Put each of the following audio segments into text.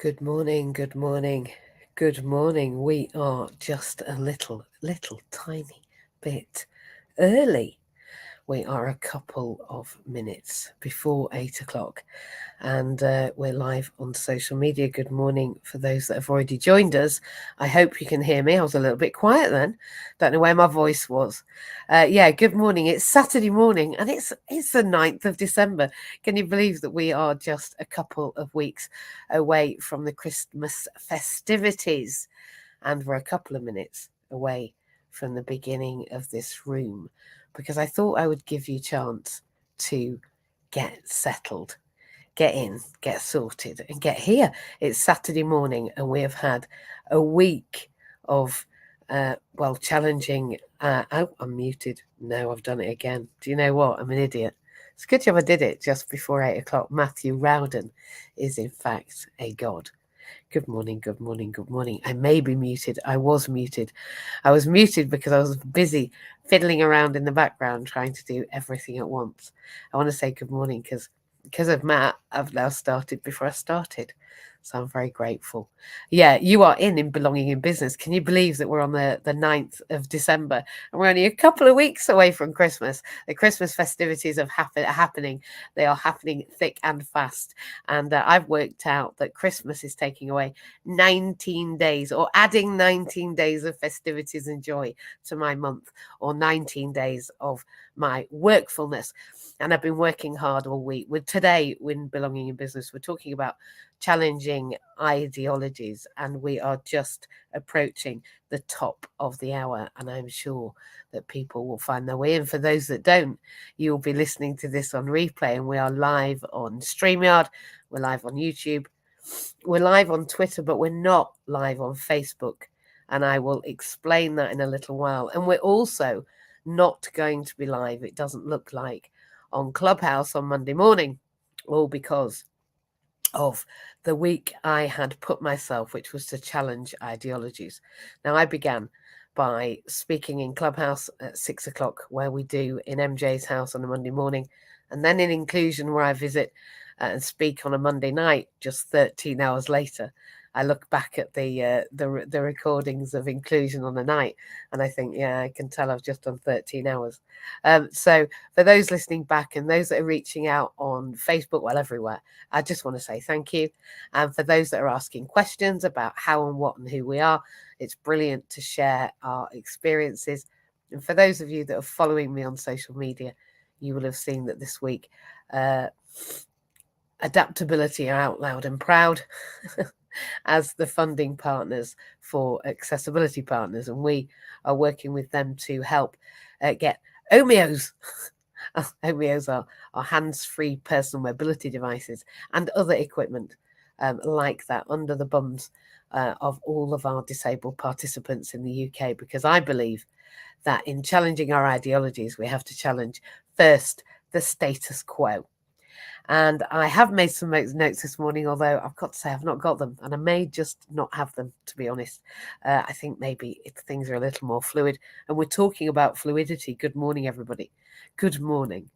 Good morning, good morning, good morning. We are just a little tiny bit early. We are a couple of minutes before 8 o'clock and we're live on social media. Good morning for those that have already joined us. I hope you can hear me. I was a little bit quiet then. Don't know where my voice was. Yeah, good morning. It's Saturday morning and it's the 9th of December. Can you believe that we are just a couple of weeks away from the Christmas festivities? And we're a couple of minutes away from the beginning of this room, because I thought I would give you a chance to get settled, get in, get sorted, and get here. It's Saturday morning, and we have had a week of, challenging. Oh, I'm muted. No, I've done it again. Do you know what? I'm an idiot. It's a good job I did it just before 8 o'clock. Matthew Rowden is, in fact, a god. Good morning, good morning, good morning. I may be muted. I was muted. I was muted because I was busy fiddling around in the background trying to do everything at once. I want to say good morning because of Matt, I've now started before I started. So I'm very grateful. Yeah, you are in Belonging in Business. Can you believe that we're on the 9th of December and we're only a couple of weeks away from Christmas? The Christmas festivities are happening. They are happening thick and fast. And I've worked out that Christmas is taking away 19 days, or adding 19 days of festivities and joy to my month, or 19 days of my workfulness. And I've been working hard all week. With today, in Belonging in Business, we're talking about challenging ideologies, and we are just approaching the top of the hour, and I'm sure that people will find their way in. For those that don't, you'll be listening to this on replay, and we are live on StreamYard, we're live on YouTube, we're live on Twitter, but we're not live on Facebook, and I will explain that in a little while. And we're also not going to be live, it doesn't look like, on Clubhouse on Monday morning, all because of the week I had put myself, which was to challenge ideologies. Now, I began by speaking in Clubhouse at 6 o'clock, where we do in MJ's house on a Monday morning, and then in Inclusion, where I visit and speak on a Monday night. Just 13 hours later, I look back at the recordings of Inclusion on the night, and I think, yeah, I can tell I've just done 13 hours. So for those listening back and those that are reaching out on Facebook, well, everywhere, I just want to say thank you. And for those that are asking questions about how and what and who we are, it's brilliant to share our experiences. And for those of you that are following me on social media, you will have seen that this week, Adaptability are out loud and proud as the funding partners for Accessibility Partners, and we are working with them to help get OMEOs. OMEOs are hands-free personal mobility devices and other equipment like that under the bums of all of our disabled participants in the UK, because I believe that in challenging our ideologies, we have to challenge first the status quo. And I have made some notes this morning, although I've got to say I've not got them, and I may just not have them, to be honest. I think maybe things are a little more fluid, and we're talking about fluidity. Good morning, everybody. Good morning.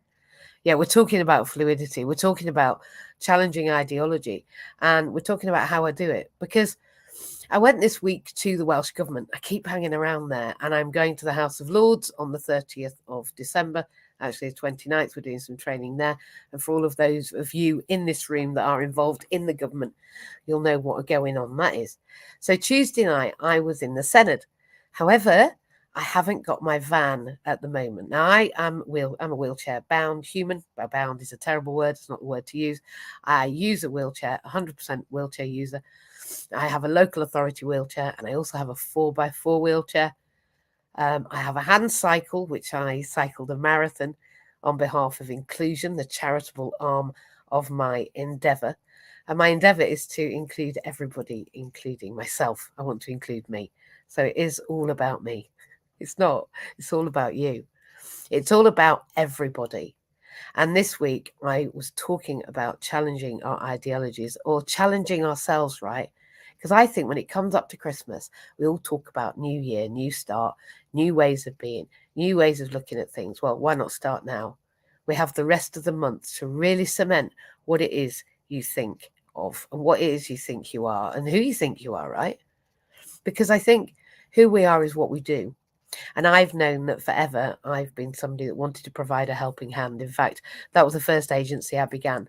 Yeah, we're talking about fluidity. We're talking about challenging ideology, and we're talking about how I do it, because I went this week to the Welsh Government. I keep hanging around there, and I'm going to the House of Lords on the 30th of December. Actually, the 29th, we're doing some training there. And for all of those of you in this room that are involved in the government, you'll know what going on that is. So Tuesday night, I was in the Senate. However, I haven't got my van at the moment. Now, I'm a wheelchair-bound human. Bound is a terrible word. It's not the word to use. I use a wheelchair, 100% wheelchair user. I have a local authority wheelchair, and I also have a 4x4 wheelchair. I have a hand cycle, which I cycled a marathon on behalf of Inclusion, the charitable arm of my endeavour. And my endeavour is to include everybody, including myself. I want to include me. So it is all about me. It's not. It's all about you. It's all about everybody. And this week, I was talking about challenging our ideologies, or challenging ourselves, right? Because I think when it comes up to Christmas, we all talk about new year, new start, new ways of being, new ways of looking at things. Well, why not start now? We have the rest of the month to really cement what it is you think of and what it is you think you are and who you think you are, right? Because I think who we are is what we do. And I've known that forever I've been somebody that wanted to provide a helping hand. In fact, that was the first agency I began.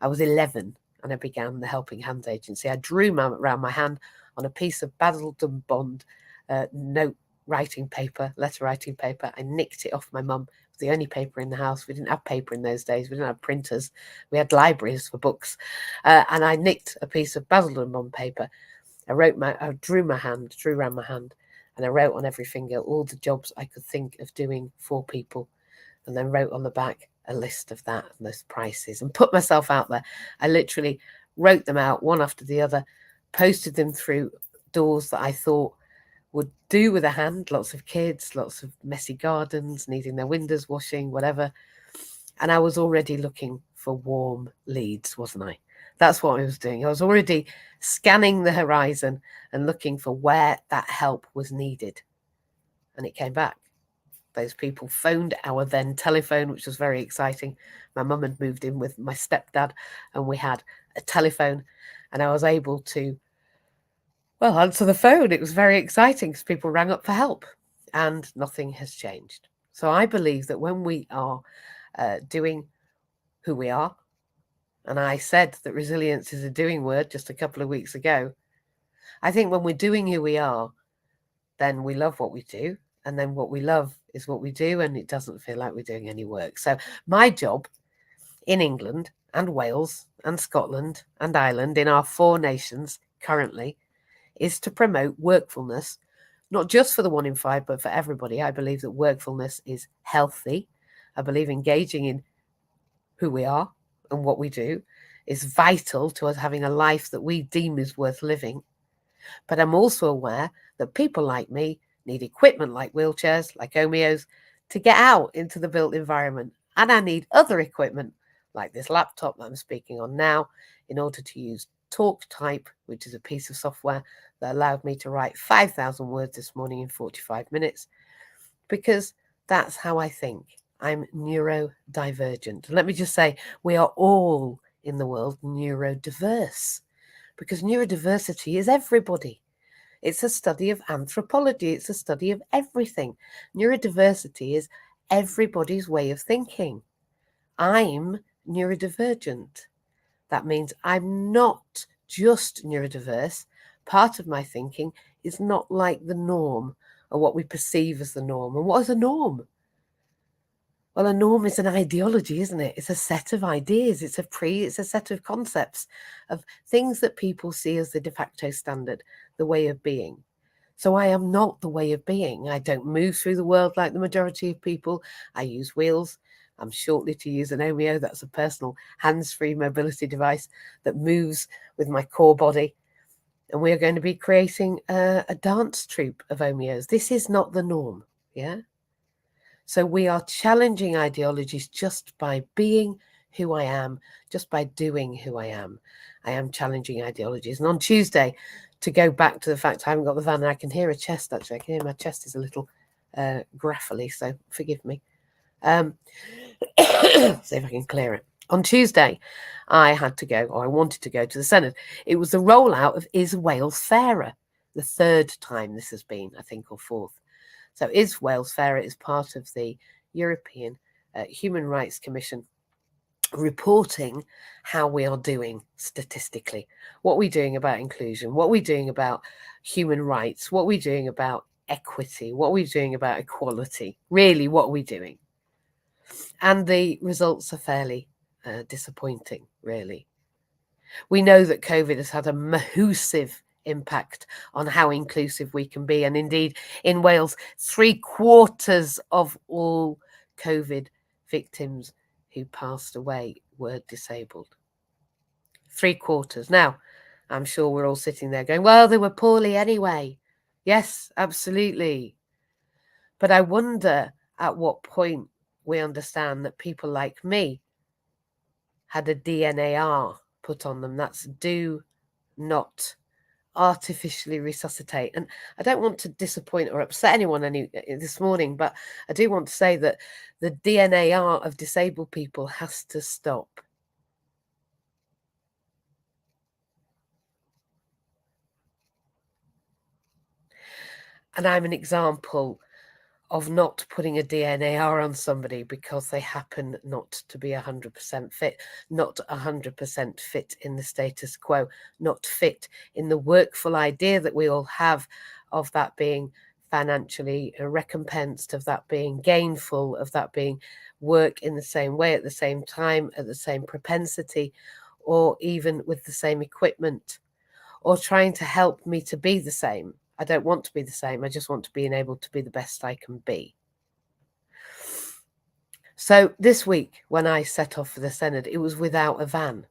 I was 11 and I began the Helping Hands Agency. I drew around my hand on a piece of Basildon Bond note writing paper, letter writing paper. I nicked it off my mum. It was the only paper in the house. We didn't have paper in those days. We didn't have printers. We had libraries for books. And I nicked a piece of Basildon Bond paper. I drew around my hand, and I wrote on every finger all the jobs I could think of doing for people, and then wrote on the back a list of that and those prices and put myself out there. I literally wrote them out one after the other, posted them through doors that I thought would do with a hand, lots of kids, lots of messy gardens, needing their windows washing, whatever. And I was already looking for warm leads, wasn't I? That's what I was doing. I was already scanning the horizon and looking for where that help was needed. And it came back. Those people phoned our then telephone, which was very exciting. My mum had moved in with my stepdad and we had a telephone, and I was able to, answer the phone. It was very exciting because people rang up for help, and nothing has changed. So I believe that when we are doing who we are, and I said that resilience is a doing word just a couple of weeks ago, I think when we're doing who we are, then we love what we do. And then what we love is what we do, and it doesn't feel like we're doing any work. So my job in England and Wales and Scotland and Ireland, in our 4 nations currently, is to promote workfulness, not just for the 1 in 5, but for everybody. I believe that workfulness is healthy. I believe engaging in who we are and what we do is vital to us having a life that we deem is worth living. But I'm also aware that people like me need equipment like wheelchairs, like Omeos, to get out into the built environment. And I need other equipment like this laptop that I'm speaking on now in order to use TalkType, which is a piece of software that allowed me to write 5,000 words this morning in 45 minutes, because that's how I think. I'm neurodivergent. Let me just say, we are all in the world neurodiverse, because neurodiversity is everybody. It's a study of anthropology. It's a study of everything. Neurodiversity is everybody's way of thinking. I'm neurodivergent. That means I'm not just neurodiverse. Part of my thinking is not like the norm, or what we perceive as the norm. And what is a norm? Well, a norm is an ideology, isn't it? It's a set of ideas. It's a set of concepts of things that people see as the de facto standard, the way of being. So I am not the way of being. I don't move through the world like the majority of people. I use wheels. I'm shortly to use an Omeo. That's a personal hands-free mobility device that moves with my core body. And we are going to be creating a dance troupe of Omeos. This is not the norm, yeah? So we are challenging ideologies just by being who I am, just by doing who I am. I am challenging ideologies. And on Tuesday, to go back to the fact I haven't got the van, and I can hear a chest, actually. I can hear my chest is a little graffly, so forgive me. See if I can clear it. On Tuesday, I had to go, or I wanted to go to the Senate. It was the rollout of Is Wales Fairer? The 3rd time this has been, I think, or 4th. So Is Wales Fairer is part of the European Human Rights Commission reporting how we are doing statistically, what we're doing about inclusion, what we're doing about human rights, what we're doing about equity, what we're doing about equality, really what we're doing. And the results are fairly disappointing, really. We know that COVID has had a massive impact on how inclusive we can be. And indeed, in Wales, 3/4 of all COVID victims who passed away were disabled. 3/4. Now, I'm sure we're all sitting there going, well, they were poorly anyway. Yes, absolutely. But I wonder at what point we understand that people like me had a DNAR put on them. That's do not artificially resuscitate. And I don't want to disappoint or upset anyone this morning, but I do want to say that the DNAR of disabled people has to stop. And I'm an example of not putting a DNAR on somebody because they happen not to be 100% fit, not 100% fit in the status quo, not fit in the workful idea that we all have of that being financially recompensed, of that being gainful, of that being work in the same way at the same time, at the same propensity, or even with the same equipment, or trying to help me to be the same. I don't want to be the same. I just want to be able to be the best I can be. So this week, when I set off for the Synod, it was without a van.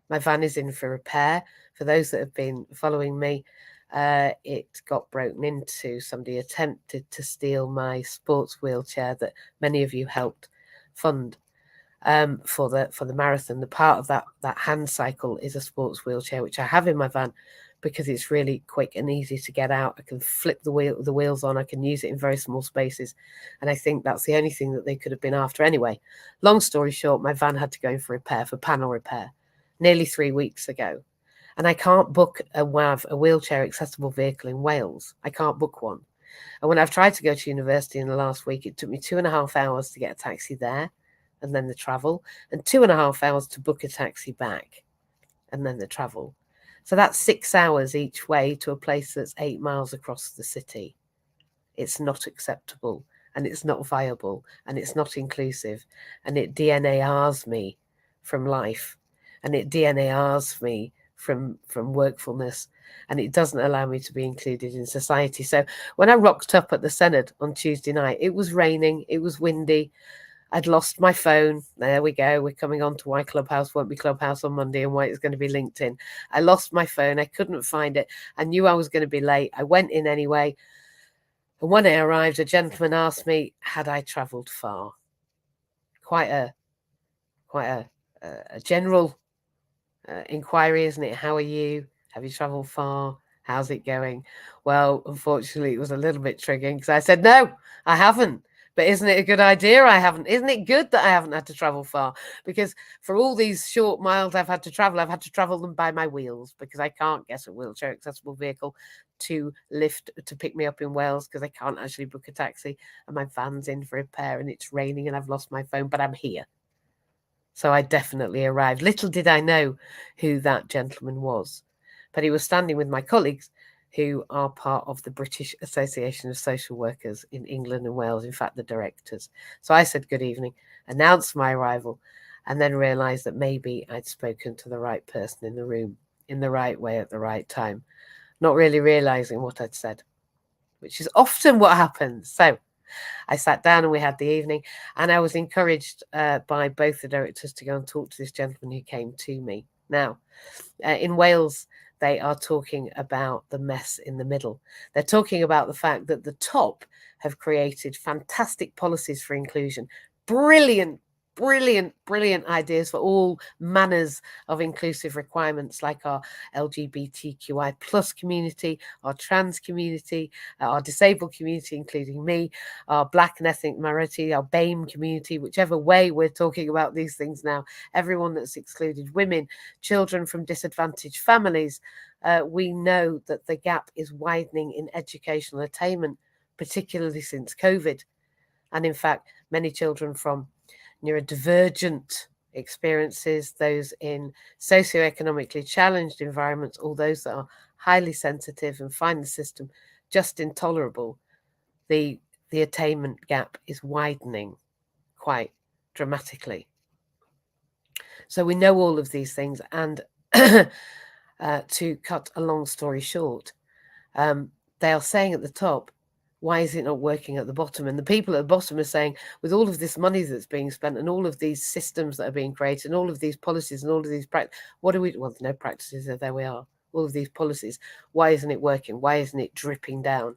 My van is in for repair. For those that have been following me, it got broken into. Somebody attempted to steal my sports wheelchair that many of you helped fund for the marathon. The part of that hand cycle is a sports wheelchair, which I have in my van because it's really quick and easy to get out. I can flip the wheels on. I can use it in very small spaces. And I think that's the only thing that they could have been after anyway. Long story short, my van had to go in for repair, for panel repair, nearly 3 weeks ago. And I can't book a WAV, a wheelchair accessible vehicle in Wales. I can't book one. And when I've tried to go to university in the last week, it took me 2.5 hours to get a taxi there and then the travel, and 2.5 hours to book a taxi back and then the travel. So that's 6 hours each way to a place that's 8 miles across the city. It's not acceptable, and it's not viable, and it's not inclusive, and it DNARs me from life, and it DNARs me from workfulness, and it doesn't allow me to be included in society. So when I rocked up at the Synod on Tuesday night, it was raining, it was windy, I'd lost my phone. There we go. We're coming on to why Clubhouse won't be Clubhouse on Monday and why it's going to be LinkedIn. I lost my phone. I couldn't find it. I knew I was going to be late. I went in anyway. And when I arrived, a gentleman asked me, had I travelled far? Quite a general inquiry, isn't it? How are you? Have you travelled far? How's it going? Well, unfortunately, it was a little bit triggering because I said, no, I haven't. But isn't it a good idea I haven't? Isn't it good that I haven't had to travel far? Because for all these short miles I've had to travel them by my wheels because I can't get a wheelchair accessible vehicle to pick me up in Wales because I can't actually book a taxi and my van's in for repair and it's raining and I've lost my phone, but I'm here. So I definitely arrived. Little did I know who that gentleman was, but he was standing with my colleagues who are part of the British Association of Social Workers in England and Wales, in fact, the directors. So I said good evening, announced my arrival, and then realised that maybe I'd spoken to the right person in the room in the right way at the right time, not really realising what I'd said, which is often what happens. So I sat down and we had the evening, and I was encouraged by both the directors to go and talk to this gentleman who came to me. Now, in Wales, they are talking about the mess in the middle. They're talking about the fact that the top have created fantastic policies for inclusion, brilliant ideas for all manners of inclusive requirements, like our LGBTQI plus community, our trans community, our disabled community, including me, our Black and ethnic minority, our beome community, whichever way we're talking about these things now, everyone that's excluded, women, children from disadvantaged families. We know that the gap is widening in educational attainment, particularly since COVID. And in fact, many children from neurodivergent experiences, those in socioeconomically challenged environments, or those that are highly sensitive and find the system just intolerable, the attainment gap is widening quite dramatically. So we know all of these things, and to cut a long story short, they are saying at the top, why is it not working at the bottom? And the people at the bottom are saying, with all of this money that's being spent and all of these systems that are being created and all of these policies and all of these what do we want? No practices, there we are. All of these policies, why isn't it working? Why isn't it dripping down?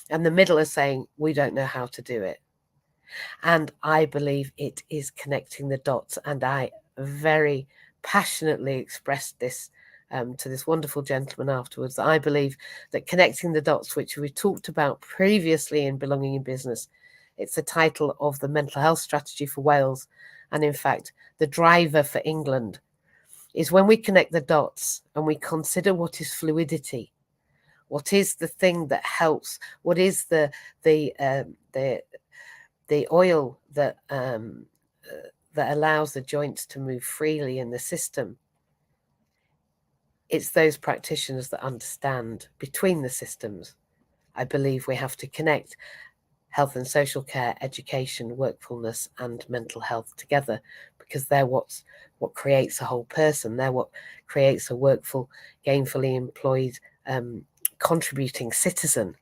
And the middle are saying, we don't know how to do it. And I believe it is connecting the dots. And I very passionately expressed this to this wonderful gentleman afterwards, that I believe that connecting the dots, which we talked about previously in Belonging in Business, it's the title of the mental health strategy for Wales. And in fact, the driver for England is when we connect the dots and we consider what is fluidity, What is the thing that helps? What is the oil that allows the joints to move freely in the system? It's those practitioners that understand between the systems. I believe we have to connect health and social care, education, workfulness, and mental health together, because they're what creates a whole person. They're what creates a workful, gainfully employed, contributing citizen.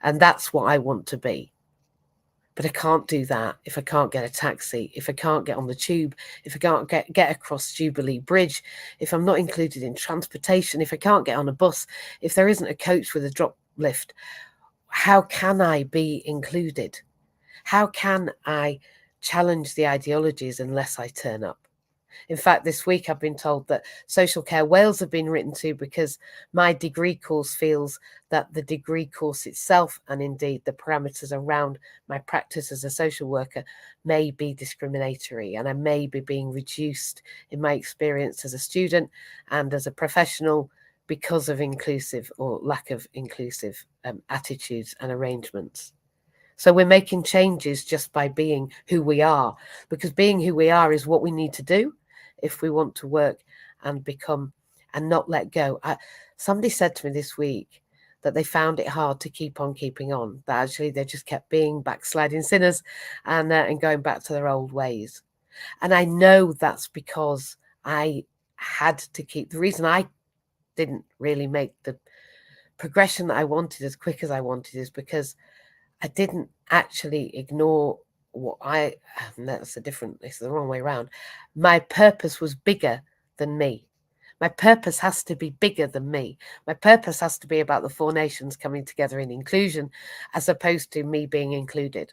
And that's what I want to be. But I can't do that if I can't get a taxi, if I can't get on the tube, if I can't get across Jubilee Bridge, if I'm not included in transportation, if I can't get on a bus, if there isn't a coach with a drop lift. How can I be included? How can I challenge the ideologies unless I turn up? In fact, this week I've been told that Social Care Wales have been written to because my degree course feels that the degree course itself, and indeed the parameters around my practice as a social worker, may be discriminatory, and I may be being reduced in my experience as a student and as a professional because of inclusive or lack of inclusive attitudes and arrangements. So we're making changes just by being who we are, because being who we are is what we need to do if we want to work and become and not let go. Somebody said to me this week that they found it hard to keep on keeping on, that actually they just kept being backsliding sinners and going back to their old ways. And I know that's because I had to keep, the reason I didn't really make the progression that I wanted as quick as I wanted is because I didn't actually ignore it's the wrong way around. My purpose was bigger than me. My purpose has to be bigger than me. My purpose has to be about the four nations coming together in inclusion, as opposed to me being included.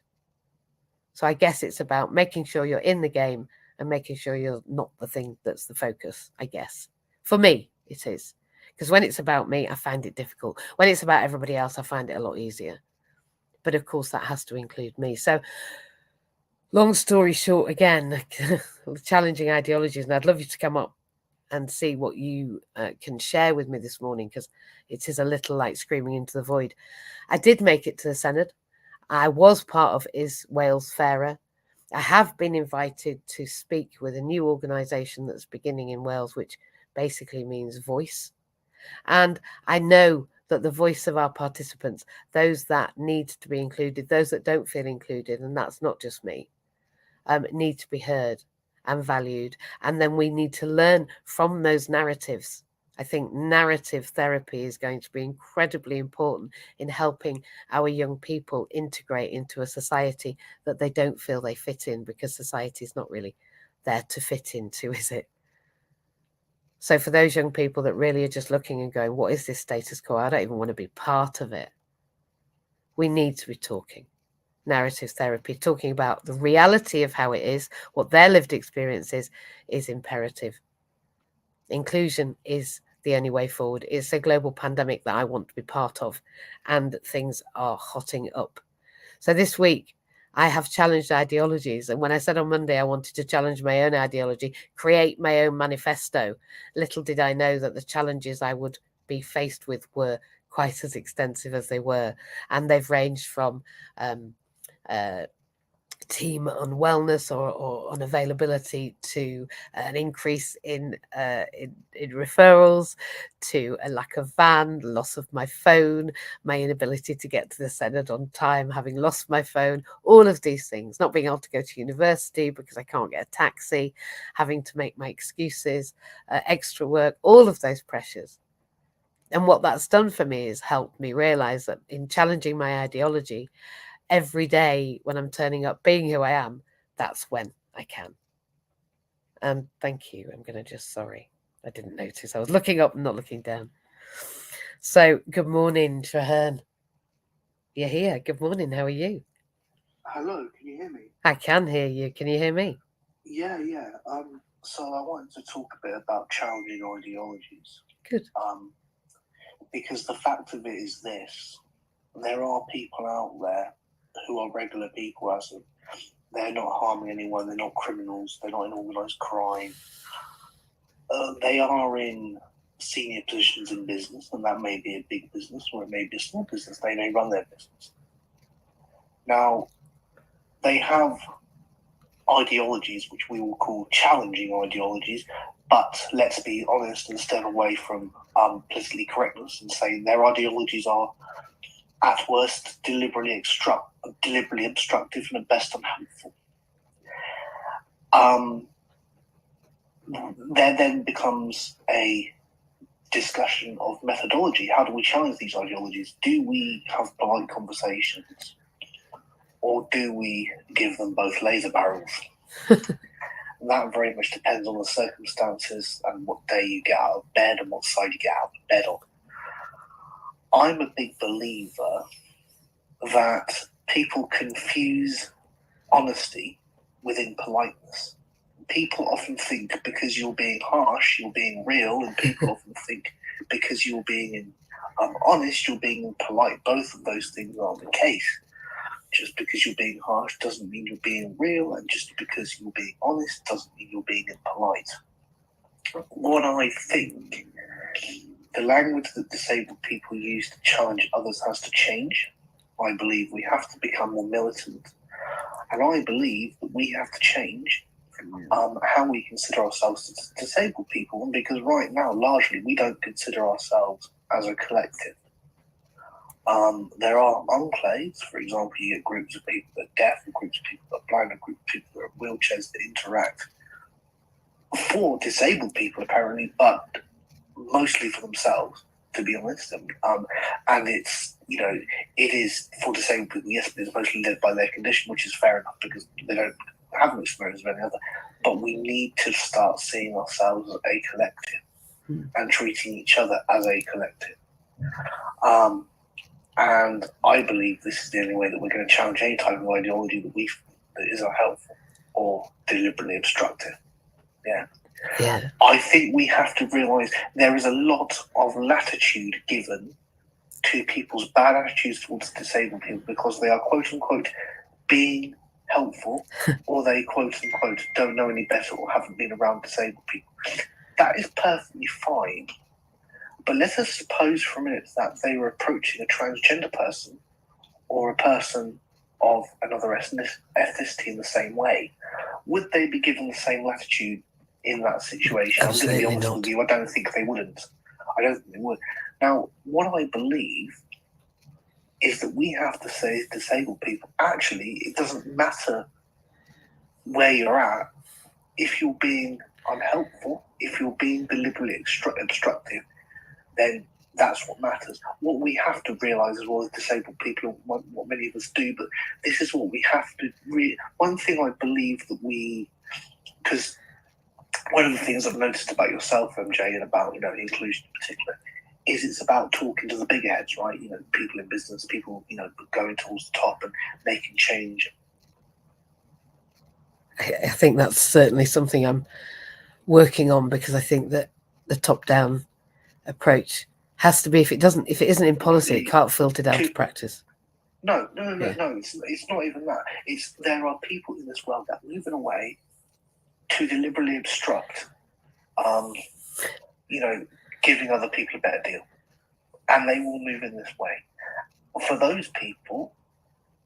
So I guess it's about making sure you're in the game and making sure you're not the thing that's the focus, I guess. For me, it is. Because when it's about me, I find it difficult. When it's about everybody else, I find it a lot easier. But of course, that has to include me. So long story short, again, challenging ideologies. And I'd love you to come up and see what you can share with me this morning, because it is a little like screaming into the void. I did make it to the Senedd. I was part of Is Wales Fairer. I have been invited to speak with a new organisation that's beginning in Wales, which basically means voice. And I know that the voice of our participants, those that need to be included, those that don't feel included, and that's not just me, need to be heard and valued. And then we need to learn from those narratives. I think narrative therapy is going to be incredibly important in helping our young people integrate into a society that they don't feel they fit in, because society is not really there to fit into, is it? So for those young people that really are just looking and going, what is this status quo? I don't even want to be part of it. We need to be talking. Narrative therapy, talking about the reality of how it is, what their lived experience is imperative. Inclusion is the only way forward. It's a global pandemic that I want to be part of, and things are hotting up. So this week, I have challenged ideologies. And when I said on Monday I wanted to challenge my own ideology, create my own manifesto, little did I know that the challenges I would be faced with were quite as extensive as they were. And they've ranged from team unwellness or unavailability to an increase in referrals, to a lack of van, loss of my phone, my inability to get to the Senedd on time, having lost my phone, all of these things, not being able to go to university because I can't get a taxi, having to make my excuses, extra work, all of those pressures. And what that's done for me is helped me realize that in challenging my ideology, every day when I'm turning up, being who I am, that's when I can. And thank you. I'm going to just, sorry, I didn't notice. I was looking up and not looking down. So good morning, Traherne. You're here. Good morning. How are you? Hello, can you hear me? I can hear you. Can you hear me? Yeah. So I wanted to talk a bit about challenging ideologies. Good. Because the fact of it is this: there are people out there who are regular people, as in they're not harming anyone, they're not criminals, they're not in organised crime. They are in senior positions in business, and that may be a big business or it may be a small business. They may run their business. Now, they have ideologies which we will call challenging ideologies, but let's be honest and step away from politically correctness and say their ideologies are at worst deliberately obstructive and at best unhelpful. There then becomes a discussion of methodology. How do we challenge these ideologies? Do we have polite conversations, or do we give them both laser barrels? That very much depends on the circumstances and what day you get out of bed and what side you get out of bed on. I'm a big believer that people confuse honesty with impoliteness. People often think because you're being harsh, you're being real, and people often think because you're being honest, you're being polite. Both of those things aren't the case. Just because you're being harsh doesn't mean you're being real, and just because you're being honest doesn't mean you're being impolite. What I think, the language that disabled people use to challenge others has to change. I believe we have to become more militant, and I believe that we have to change how we consider ourselves as disabled people, and because right now, largely, we don't consider ourselves as a collective. There are enclaves, for example, you get groups of people that are deaf, and groups of people that are blind, and groups of people that are in wheelchairs that interact for disabled people, apparently, but mostly for themselves, to be honest. And it's, it is for disabled people, yes, but it's mostly led by their condition, which is fair enough because they don't have an experience of any other. But we need to start seeing ourselves as a collective and treating each other as a collective. And I believe this is the only way that we're going to challenge any type of ideology that is unhelpful or deliberately obstructive. Yeah. I think we have to realise there is a lot of latitude given to people's bad attitudes towards disabled people because they are quote unquote being helpful, or they quote unquote don't know any better or haven't been around disabled people. That is perfectly fine. But let us suppose for a minute that they were approaching a transgender person or a person of another ethnicity in the same way. Would they be given the same latitude in that situation? Absolutely I'm going to be honest with you, I don't think they wouldn't. I don't think they would. Now, what I believe is that we have to say to disabled people, actually, it doesn't matter where you're at. If you're being unhelpful, if you're being deliberately obstructive, then that's what matters. What we have to realise as well as disabled people, what many of us do, but this is what we have to one thing I believe that because one of the things I've noticed about yourself, MJ, and about inclusion in particular, is it's about talking to the bigger heads, right? People in business, people going towards the top and making change. I think that's certainly something I'm working on, because I think that the top-down approach has to be, if it isn't in policy, it can't filter down to practice. No, it's not even that. It's there are people in this world that move in a way to deliberately obstruct, giving other people a better deal. And they will move in this way. For those people,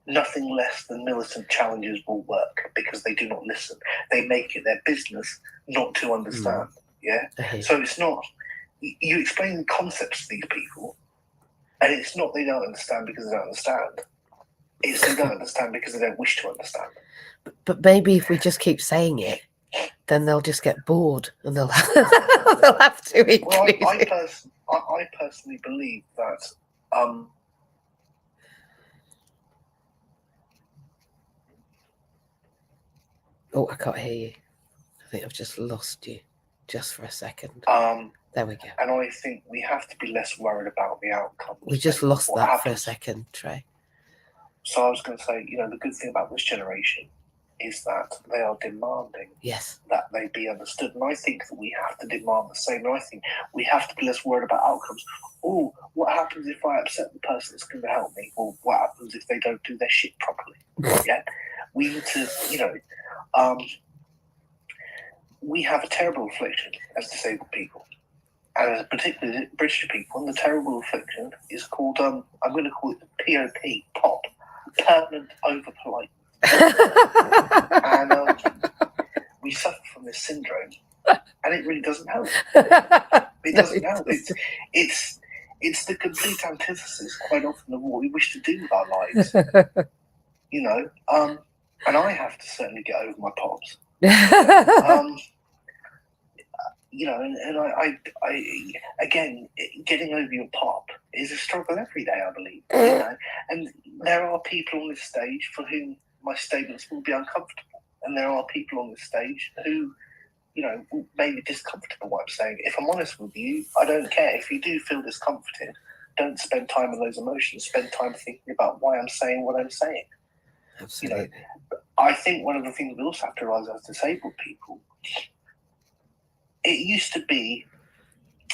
nothing less than militant challenges will work because they do not listen. They make it their business not to understand. Yeah? So it's not, you explain the concepts to these people, and it's not they don't understand because they don't understand. It's they don't understand because they don't wish to understand. But maybe if we just keep saying it, then they'll just get bored and they'll have to include I personally believe that oh, I can't hear you. I think I've just lost you just for a second. There we go. And I think we have to be less worried about the outcome. We just lost that for a second, Trey. So I was going to say, the good thing about this generation is that they are demanding that they be understood. And I think that we have to demand the same. And I think we have to be less worried about outcomes. Oh, what happens if I upset the person that's going to help me? Or what happens if they don't do their shit properly? Yeah, we need to, we have a terrible affliction as disabled people. and particularly British people, and the terrible affliction is called, I'm going to call it the POP, permanent over polite. And we suffer from this syndrome, and it really doesn't help. It doesn't help. It's the complete antithesis, quite often, of what we wish to do with our lives. You know, and I have to certainly get over my pops. You know, and I again, getting over your pop is a struggle every day, I believe. You know, and there are people on this stage for whom my statements will be uncomfortable, and there are people on this stage who, you know, may be discomfortable what I'm saying. If I'm honest with you, I don't care. If you do feel discomforted, don't spend time on those emotions. Spend time thinking about why I'm saying what I'm saying. Absolutely. You know, I think one of the things we also have to realise as disabled people, it used to be,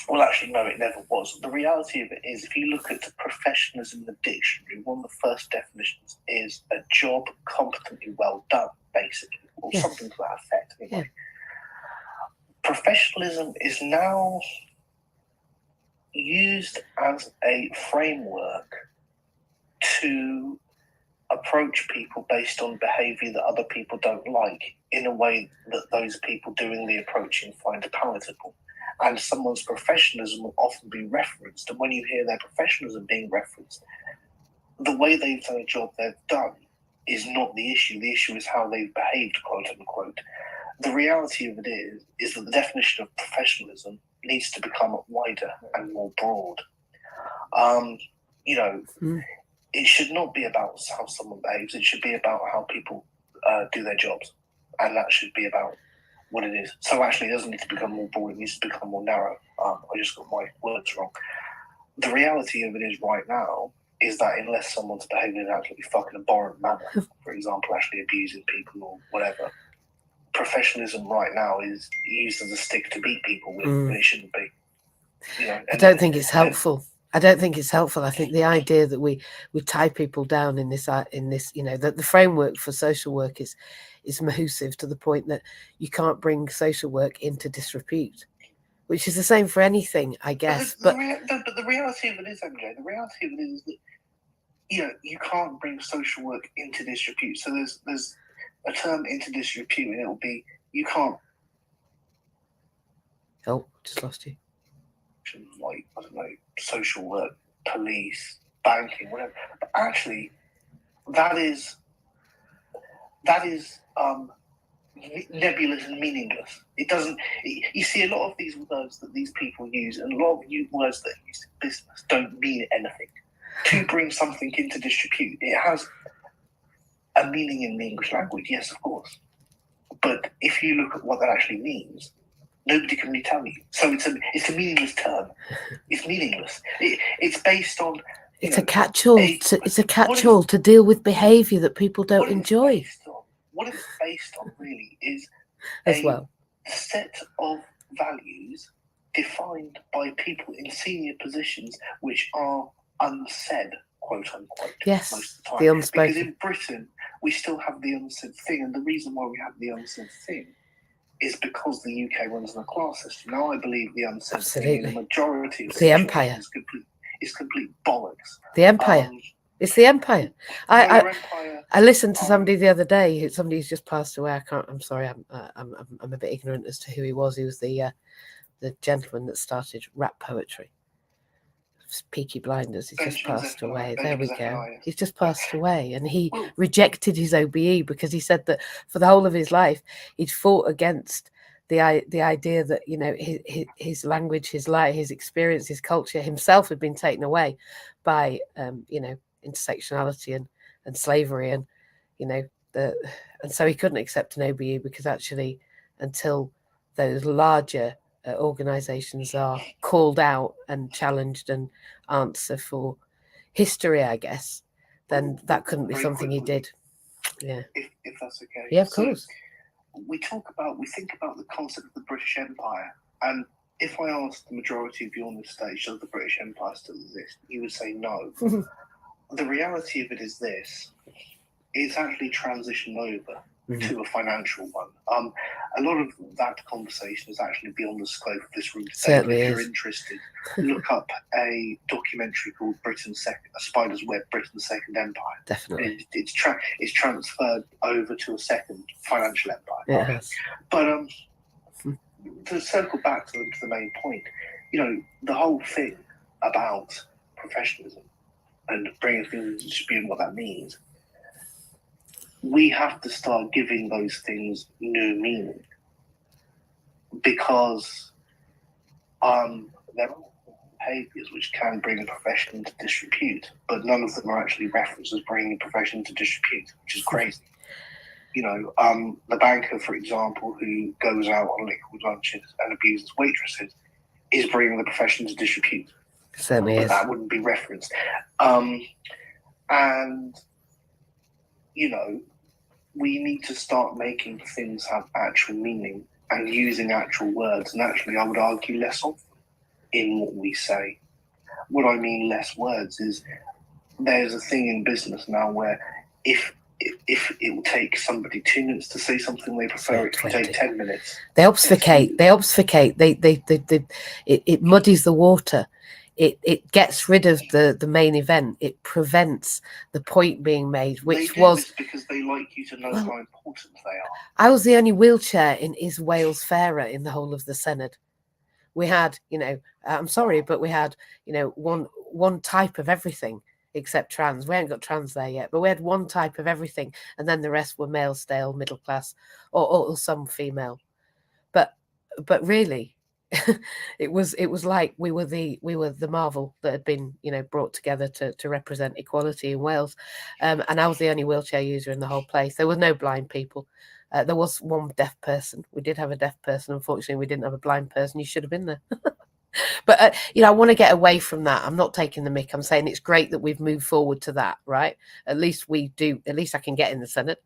well, actually, no, it never was. The reality of it is, if you look at the professionalism in the dictionary, one of the first definitions is a job competently well done, basically, or something to that effect. Anyway. Yeah. Professionalism is now used as a framework to approach people based on behaviour that other people don't like, in a way that those people doing the approaching find palatable. And someone's professionalism will often be referenced, and when you hear their professionalism being referenced, the way they've done a job they've done is not the issue. The issue is how they've behaved, quote unquote. The reality of it is that the definition of professionalism needs to become wider and more broad. You know, it should not be about how someone behaves. It should be about how people do their jobs. And that should be about what it is. So actually, it doesn't need to become more broad. It needs to become more narrow. I just got my words wrong. The reality of it is right now is that unless someone's behaving in an absolutely fucking abhorrent manner, for example, actually abusing people or whatever, professionalism right now is used as a stick to beat people with, and it shouldn't be. You know, I don't think it's helpful. I don't think it's helpful. I think the idea that we tie people down in this, you know, that the framework for social work is massive to the point that you can't bring social work into disrepute, which is the same for anything, I guess. But the reality of it is, MJ, the reality of it is that, you know, you can't bring social work into disrepute. So there's a term into disrepute, and it'll be, you can't. Oh, just lost you. Like, I don't know, social work, police, banking, whatever. But actually, that is nebulous and meaningless. It doesn't. You see, a lot of these words that these people use, and a lot of words that are used in business, don't mean anything. To bring something into disrepute, it has a meaning in the English language, yes, of course. But if you look at what that actually means, nobody can really tell you. So it's a meaningless term. It's meaningless. It's based on. It's a catch-all. It's a catch-all to deal with behaviour that people don't enjoy. What it's based on really is a set of values defined by people in senior positions, which are unsaid, quote unquote. Yes, most of the time. The unspoken. Because in Britain, we still have the unsaid thing, and the reason why we have the unsaid thing is because the UK runs on a class system. Now, I believe the unsaid thing in the majority of the empire is complete bollocks. The empire. It's the empire. I listened to somebody the other day. Somebody who's just passed away. I'm sorry. I'm a bit ignorant as to who he was. He was the gentleman that started rap poetry. Peaky Blinders. He's just passed away. There we go. He's just passed away, and he rejected his OBE because he said that for the whole of his life he'd fought against the idea that, you know, his language, his life, his experience, his culture, himself had been taken away by you know, intersectionality and slavery, and, you know, and so he couldn't accept an OBE because actually until those larger organisations are called out and challenged and answer for history, I guess, then that couldn't be something he did. Yeah. If that's okay. Yeah, of course. We think about the concept of the British Empire, and if I asked the majority of you on this stage, does the British Empire still exist? You would say no. The reality of it is this: it's actually transitioned over to a financial one. A lot of that conversation is actually beyond the scope of this room today. Certainly if you're is. interested, look up a documentary called A Spider's Web, Britain's Second Empire. Definitely. It's transferred over to a second financial empire. It has. But to circle back to the main point, the whole thing about professionalism and bringing things into dispute and what that means, we have to start giving those things new meaning, because there are behaviours which can bring a profession into disrepute, but none of them are actually referenced as bringing a profession into disrepute, which is crazy. The banker, for example, who goes out on liquid lunches and abuses waitresses, is bringing the profession into disrepute. Certainly but is. That wouldn't be referenced. And we need to start making things have actual meaning and using actual words. And actually, I would argue less of them in what we say. What I mean less words is, there's a thing in business now where if it will take somebody 2 minutes to say something, they prefer it to take 10 minutes. They obfuscate. It muddies the water. It gets rid of the main event. It prevents the point being made, which was because they like you to know how important they are. I was the only wheelchair in Is Wales Fairer in the whole of the Senedd. We had, I'm sorry, but we had, one type of everything except trans. We haven't got trans there yet, but we had one type of everything, and then the rest were male, stale, middle class, or some female. But really, it was like we were the Marvel that had been brought together to represent equality in Wales, and I was the only wheelchair user in the whole place. There were no blind people. There was one deaf person. We did have a deaf person. Unfortunately, we didn't have a blind person. You should have been there. But I want to get away from that. I'm not taking the mick. I'm saying it's great that we've moved forward to that, right? At least we do. At least I can get in the Senedd,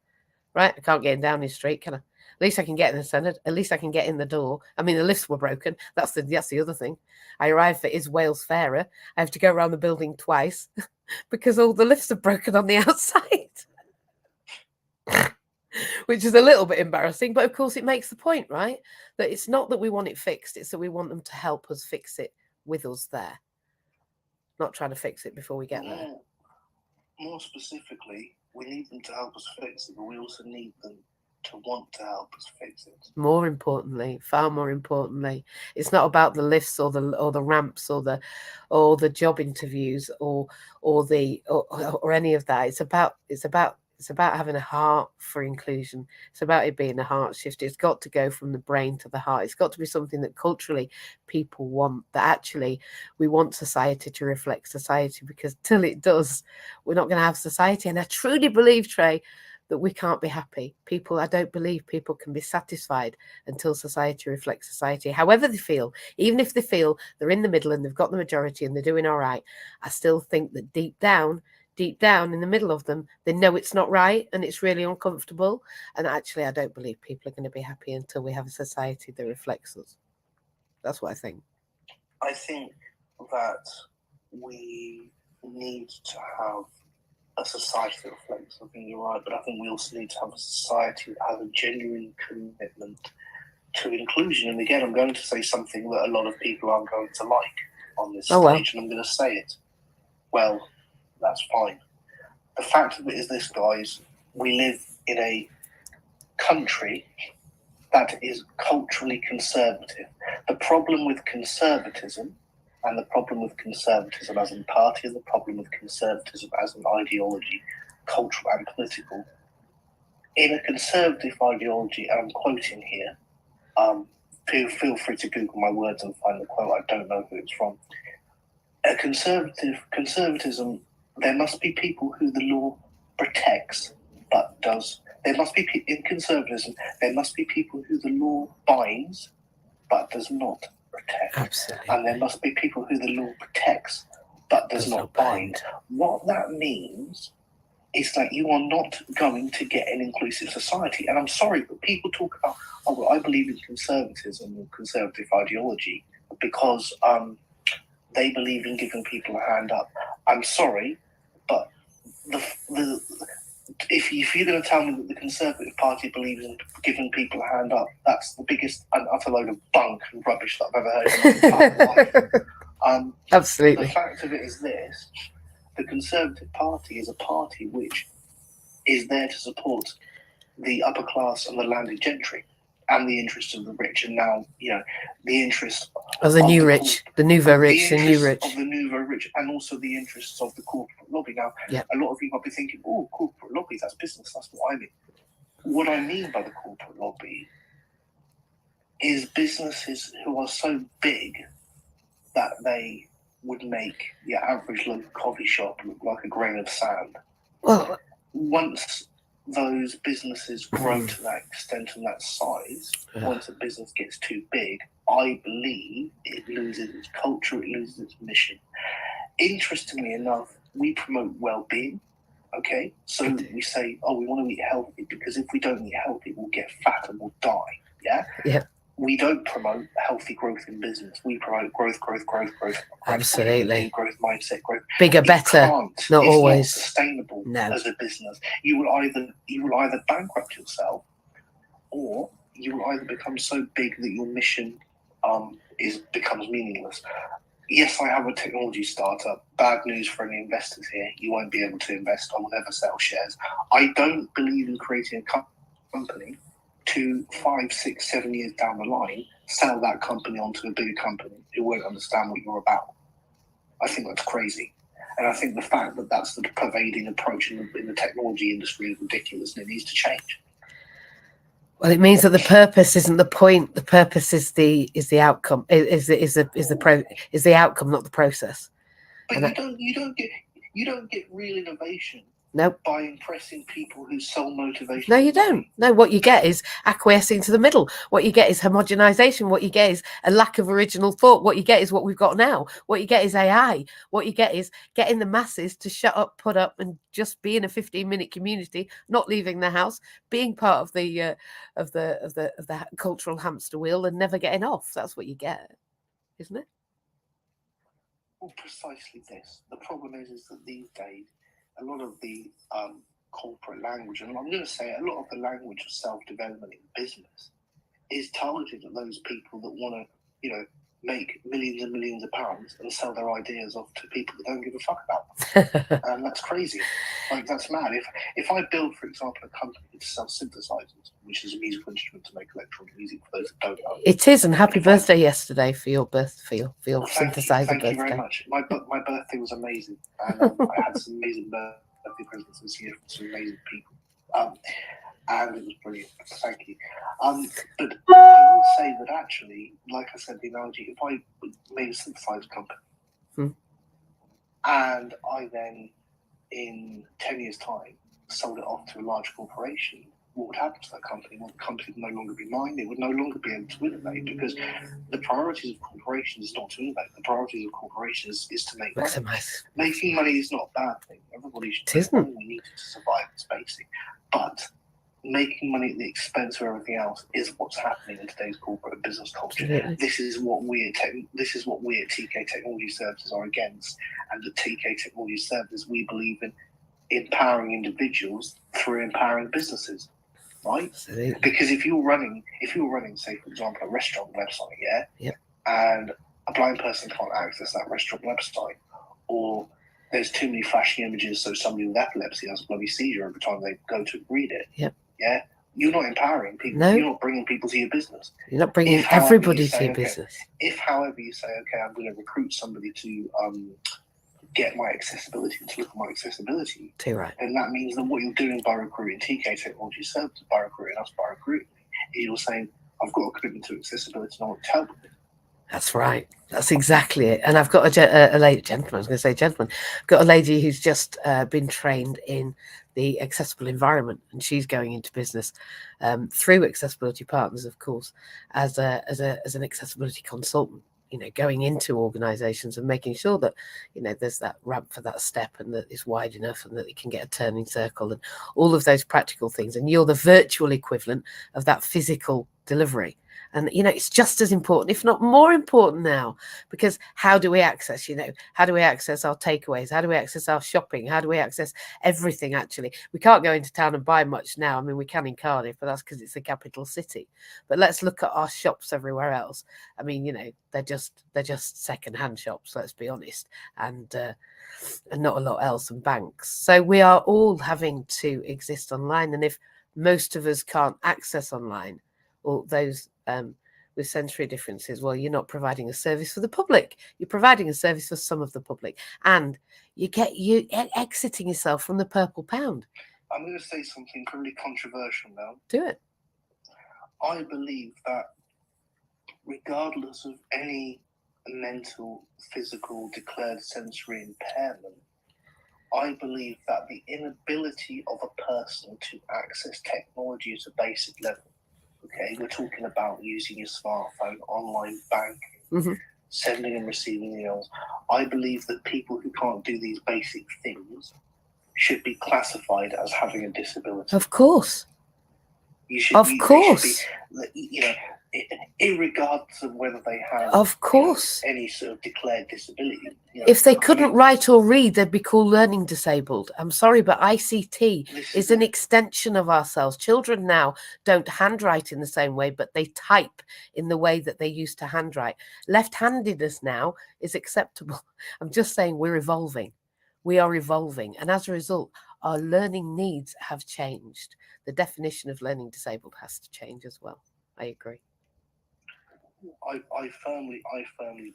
right? I can't get in Downing Street, can I? At least I can get in the Senedd. At least I can get in the door. I mean, the lifts were broken. That's the other thing. I arrived for Is Wales Fairer. I have to go around the building twice because all the lifts are broken on the outside. Which is a little bit embarrassing, but of course it makes the point, right? That it's not that we want it fixed, it's that we want them to help us fix it with us there. Not trying to fix it before we get there. More specifically, we need them to help us fix it, but we also need them to want to help us fix it. More importantly, far more importantly, it's not about the lifts or the ramps or the job interviews or any of that. It's about having a heart for inclusion. It's about it being a heart shift. It's got to go from the brain to the heart. It's got to be something that culturally people want, that actually we want society to reflect society, because till it does, we're not going to have society. And I truly believe, Trey, that we can't be happy. I don't believe people can be satisfied until society reflects society, however they feel. Even if they feel they're in the middle and they've got the majority and they're doing all right, I still think that deep down in the middle of them, they know it's not right and it's really uncomfortable. And actually, I don't believe people are going to be happy until we have a society that reflects us. That's what I think. I think that we need to have a society that reflects. I think you're right, but I think we also need to have a society that has a genuine commitment to inclusion. And again, I'm going to say something that a lot of people aren't going to like on this stage, and I'm going to say it. Well, that's fine. The fact of it is this, guys, we live in a country that is culturally conservative. The problem with conservatism, and the problem with conservatism as a party, and the problem with conservatism as an ideology, cultural and political, in a conservative ideology, and I'm quoting here, feel free to Google my words and find the quote, I don't know who it's from. A conservatism, there must be people who the law protects, but does. There must be, in conservatism, there must be people who the law binds, but does not protect. Absolutely. And there must be people who the law protects, but does not bind. What that means is that you are not going to get an inclusive society. And I'm sorry, but people talk about, oh, well, I believe in conservatism or conservative ideology because they believe in giving people a hand up. I'm sorry, but if you're going to tell me that the Conservative Party believes in giving people a hand up, that's the biggest and utter load of bunk and rubbish that I've ever heard in my entire life. Absolutely. The fact of it is this: the Conservative Party is a party which is there to support the upper class and the landed gentry and the interests of the rich, and now, the interest of the new rich, the nouveau rich, the new rich. Of the nouveau rich, and also the interests of the corporate lobby. Now, a lot of people might be thinking, oh, corporate lobby, that's business, that's what I mean. What I mean by the corporate lobby is businesses who are so big that they would make the average local coffee shop look like a grain of sand. Well, once those businesses grow to that extent and that size, once a business gets too big, I believe it loses its culture, it loses its mission. Interestingly enough, we promote well-being, okay? So we say, we want to eat healthy, because if we don't eat healthy, we'll get fat and we'll die, yeah? Yeah. We don't promote healthy growth in business. We promote growth. Absolutely. Growth mindset, growth. Bigger, better. Not always not sustainable. No. As a business, you will either bankrupt yourself, or you will either become so big that your mission becomes meaningless. Yes, I have a technology startup. Bad news for any investors here. You won't be able to invest. I will never sell shares. I don't believe in creating a company to 5, 6, 7 years down the line, sell that company onto a bigger company who won't understand what you're about. I think that's crazy. And I think the fact that that's the pervading approach in the technology industry is ridiculous, and it needs to change. Well, it means that the purpose isn't the point. The purpose is the outcome. Is the outcome, not the process. But you don't get real innovation. Nope. By impressing people whose sole motivation. No, you don't. No, what you get is acquiescing to the middle. What you get is homogenization. What you get is a lack of original thought. What you get is what we've got now. What you get is AI. What you get is getting the masses to shut up, put up, and just be in a 15-minute community, not leaving their house, being part of the cultural hamster wheel, and never getting off. That's what you get, isn't it? Well, precisely this. The problem is that these days, a lot of the corporate language, and I'm going to say a lot of the language of self-development in business is targeted at those people that want to, make millions and millions of pounds and sell their ideas off to people that don't give a fuck about them. And that's crazy. Like, that's mad. If I build, for example, a company to sell synthesizers, which is a musical instrument to make electronic music for those that don't know. It is, and happy birthday yesterday for your synthesizer birthday. Thank you very much. My birthday was amazing, and I had some amazing birthday presents this year from some amazing people. And it was brilliant. Thank you. But I will say that actually, like I said, the analogy, if I made a synthesizer company and I then, in 10 years' time, sold it off to a large corporation, what would happen to that company? Well, the company would no longer be mine. It would no longer be able to innovate, because the priorities of corporations is not to innovate. The priorities of corporations is to make money. Making money is not a bad thing. Everybody should make money. We need it to survive. It's basic. But making money at the expense of everything else is what's happening in today's corporate business culture. Absolutely. This is what we at TK Technology Services are against, and at TK Technology Services we believe in empowering individuals through empowering businesses, right? Absolutely. Because if you're running, say, for example, a restaurant website, and a blind person can't access that restaurant website, or there's too many flashing images, so somebody with epilepsy has a bloody seizure every time they go to read it. Yeah, you're not empowering people. No. You're not bringing people to your business. You're not bringing everybody to your business. If, however, you say, okay, I'm going to recruit somebody to get my accessibility, to look at my accessibility, right, then that means that what you're doing by recruiting TK Technology Services, by recruiting us, by recruiting me, you're saying, I've got a commitment to accessibility and I want to help with it. That's right. That's exactly it. And I've got a lady, gentleman, I was going to say gentleman, I've got a lady who's just been trained in the accessible environment, and she's going into business through Accessibility Partners, of course, as an accessibility consultant, going into organizations and making sure that, there's that ramp for that step, and that it's wide enough, and that it can get a turning circle, and all of those practical things. And you're the virtual equivalent of that physical delivery. And, it's just as important, if not more important now, because how do we access, how do we access our takeaways? How do we access our shopping? How do we access everything, actually? We can't go into town and buy much now. I mean, we can in Cardiff, but that's because it's the capital city. But let's look at our shops everywhere else. I mean, they're just second-hand shops, let's be honest, and not a lot else, and banks. So we are all having to exist online. And if most of us can't access online, or those with sensory differences, well, you're not providing a service for the public. You're providing a service for some of the public, and you exiting yourself from the purple pound. I'm going to say something really controversial now. Do it. I believe that regardless of any mental, physical, declared sensory impairment, I believe that the inability of a person to access technology at a basic level, okay, we're talking about using your smartphone, online banking, sending and receiving emails. I believe that people who can't do these basic things should be classified as having a disability. Of course. They should be, irregardless of whether they have, of course, any sort of declared disability. If they couldn't write or read, they'd be called learning disabled. I'm sorry, but ICT is an extension of ourselves. Children now don't handwrite in the same way, but they type in the way that they used to handwrite. Left-handedness now is acceptable. I'm just saying we're evolving. We are evolving. And as a result, our learning needs have changed. The definition of learning disabled has to change as well. I agree. I firmly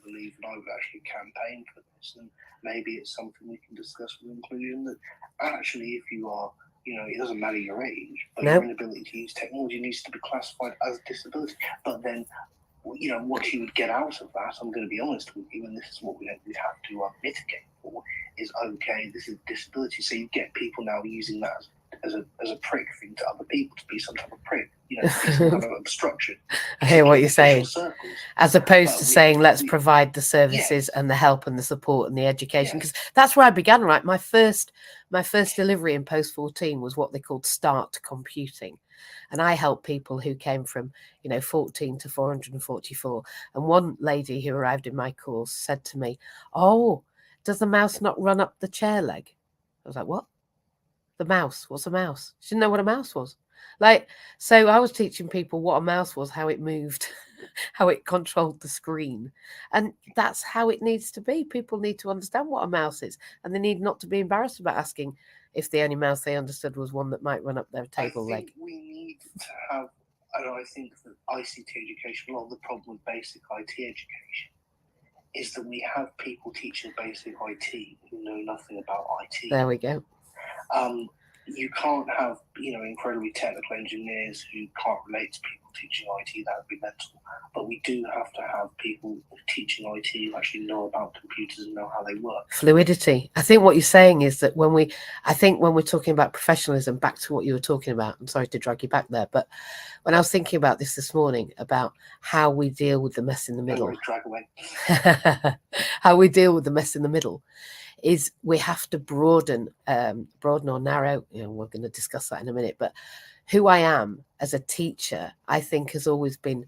believe, and I would actually campaign for this, and maybe it's something we can discuss with inclusion, that actually if you are, it doesn't matter your age, but your inability to use technology needs to be classified as a disability. But then, what you would get out of that, I'm going to be honest with you, and this is what we have to mitigate for, is okay, this is disability. So you get people now using that as a prick thing to other people, to be some type of prick, to be some kind of obstruction. I hear what you're saying. Circles. As opposed to saying, let's provide the services and the help and the support and the education, because that's where I began. Right, my first delivery in post 14 was what they called start computing, and I helped people who came from 14 to 444. And one lady who arrived in my course said to me, "Oh, does the mouse not run up the chair leg?" I was like, "What? The mouse? What's a mouse?" She didn't know what a mouse was. So I was teaching people what a mouse was, how it moved, how it controlled the screen. And that's how it needs to be. People need to understand what a mouse is, and they need not to be embarrassed about asking if the only mouse they understood was one that might run up their table leg. We need to have, and I think that ICT education, a lot of the problem with basic IT education is that we have people teaching basic IT who know nothing about IT. There we go. You can't have, incredibly technical engineers who can't relate to people teaching IT. That would be mental. But we do have to have people teaching IT who actually know about computers and know how they work. Fluidity. I think what you're saying is that when we're talking about professionalism, back to what you were talking about, I'm sorry to drag you back there, but when I was thinking about this morning, about how we deal with the mess in the middle, how we deal with the mess in the middle, is we have to broaden or narrow. We're going to discuss that in a minute. But who I am as a teacher, I think, has always been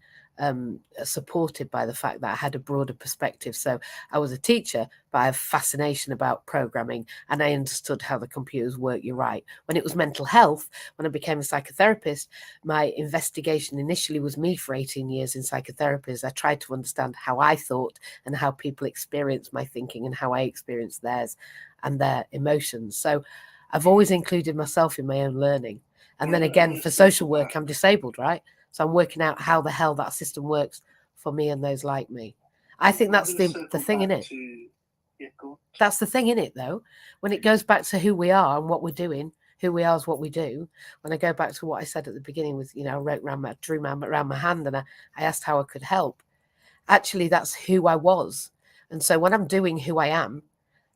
supported by the fact that I had a broader perspective. So I was a teacher, but I have fascination about programming, and I understood how the computers work. You're right. When it was mental health, when I became a psychotherapist, my investigation initially was me for 18 years in psychotherapy. I tried to understand how I thought and how people experience my thinking and how I experience theirs and their emotions. So I've always included myself in my own learning. And then again, for social work, I'm disabled, right? So I'm working out how the hell that system works for me and those like me. I think that's the thing in it. That's the thing in it, though. When it goes back to who we are and what we're doing, who we are is what we do. When I go back to what I said at the beginning with, I drew around my hand and I asked how I could help. Actually, that's who I was. And so when I'm doing who I am,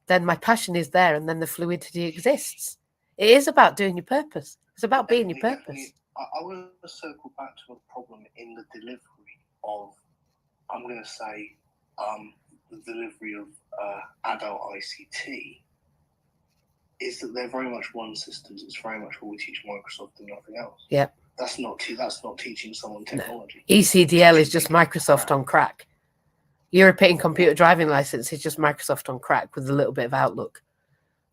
then my passion is there, and then the fluidity exists. It is about doing your purpose. It's about being your purpose. I want to circle back to a problem in the delivery of, I'm going to say, the delivery of adult ICT, is that they're very much one systems. It's very much what we teach Microsoft and nothing else. Yep. That's not teaching someone technology. No. ECDL is just Microsoft on crack. European computer driving license is just Microsoft on crack with a little bit of Outlook.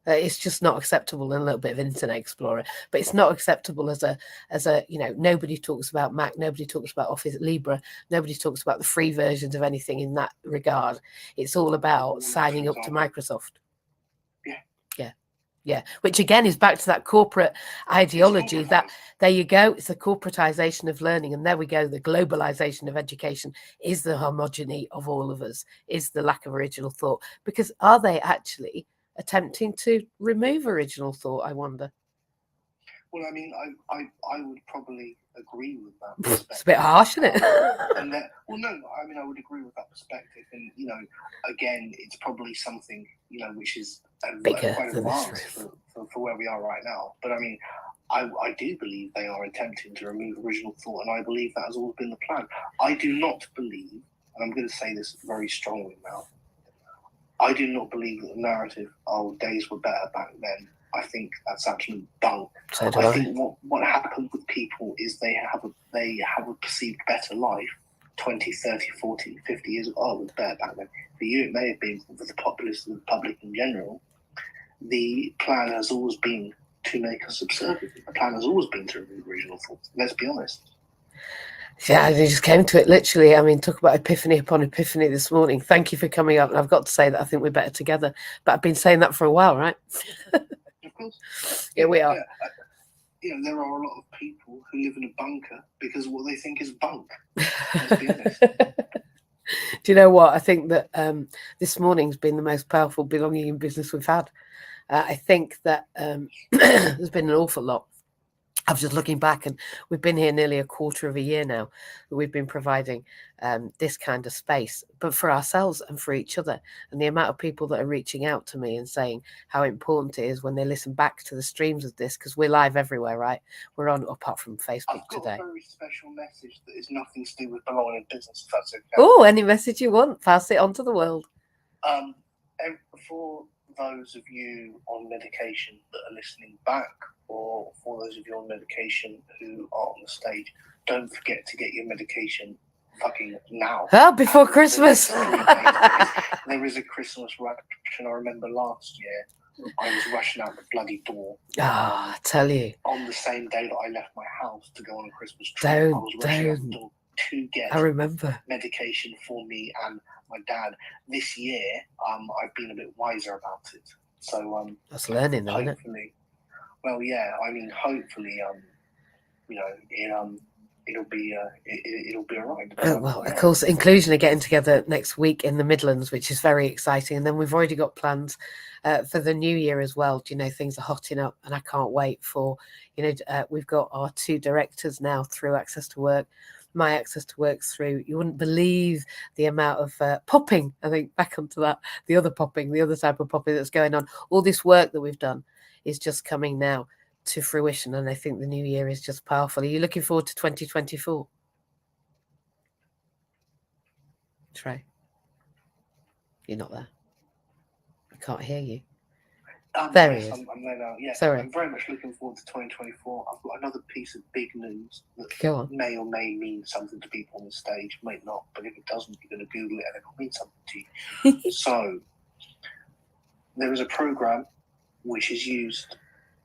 It's just not acceptable, and a little bit of Internet Explorer, but it's not acceptable as a nobody talks about Mac, nobody talks about Office Libre, nobody talks about the free versions of anything in that regard. It's all about signing up to Microsoft. Yeah, which again is back to that corporate ideology that there you go, it's the corporatization of learning, and there we go, the globalization of education is the homogeny of all of us, is the lack of original thought. Because are they actually attempting to remove original thought, I wonder? Well, I mean, I would probably agree with that. It's a bit harsh, isn't it? I would agree with that perspective, and again, it's probably something which is bigger quite than advanced for where we are right now. But I mean, I do believe they are attempting to remove original thought, and I believe that has always been the plan. I do not believe, and I'm going to say this very strongly now, I do not believe that the narrative, oh, days were better back then. I think that's absolute bunk. So do I. think what happens with people is they have a perceived better life 20, 30, 40, 50 years ago. Oh, it was better back then. For you, it may have been for the populace and the public in general. The plan has always been to make us subservient. The plan has always been to remove original thought. Let's be honest. Yeah, they just came to it literally. I mean, talk about epiphany upon epiphany this morning. Thank you for coming up. And I've got to say that I think we're better together. But I've been saying that for a while, right? Of course. Yeah, we are. Yeah. There are a lot of people who live in a bunker because of what they think is bunk. Let's be honest. Do you know what? I think that this morning's been the most powerful belonging in business we've had. I think that there's been an awful lot. I was just looking back, and we've been here nearly a quarter of a year now that we've been providing this kind of space, but for ourselves and for each other. And the amount of people that are reaching out to me and saying how important it is when they listen back to the streams of this, because we're live everywhere, right? We're on, apart from Facebook today. I've got a very special message that is nothing to do with belonging in business, if that's okay. Oh, any message you want, pass it on to the world. For those of you on medication that are listening back, or for those of you on medication who are on the stage, don't forget to get your medication fucking now. Before Christmas. There is a Christmas rush, and I remember last year I was rushing out the bloody door. I tell you. On the same day that I left my house to go on a Christmas trip, I was rushing out the door to get medication for me and my dad. This year, I've been a bit wiser about it. So that's learning, though, isn't it? Well, yeah. I mean, hopefully, it'll be all right. Well, of course, Inclusion are getting together next week in the Midlands, which is very exciting. And then we've already got plans for the new year as well. Do you know, things are hotting up, and I can't wait for, we've got our 2 directors now through Access to Work. My Access to Work's through. You wouldn't believe the amount of popping, I think, back onto that, the other type of popping that's going on. All this work that we've done is just coming now to fruition, and I think the new year is just powerful. Are you looking forward to 2024? Trey, you're not there. I can't hear you. There he is. I'm there now. Yeah, sorry. I'm very much looking forward to 2024. I've got another piece of big news that Go on. May or may mean something to people on the stage, may not, but if it doesn't, you're going to Google it and it'll mean something to you. So, there is a program which is used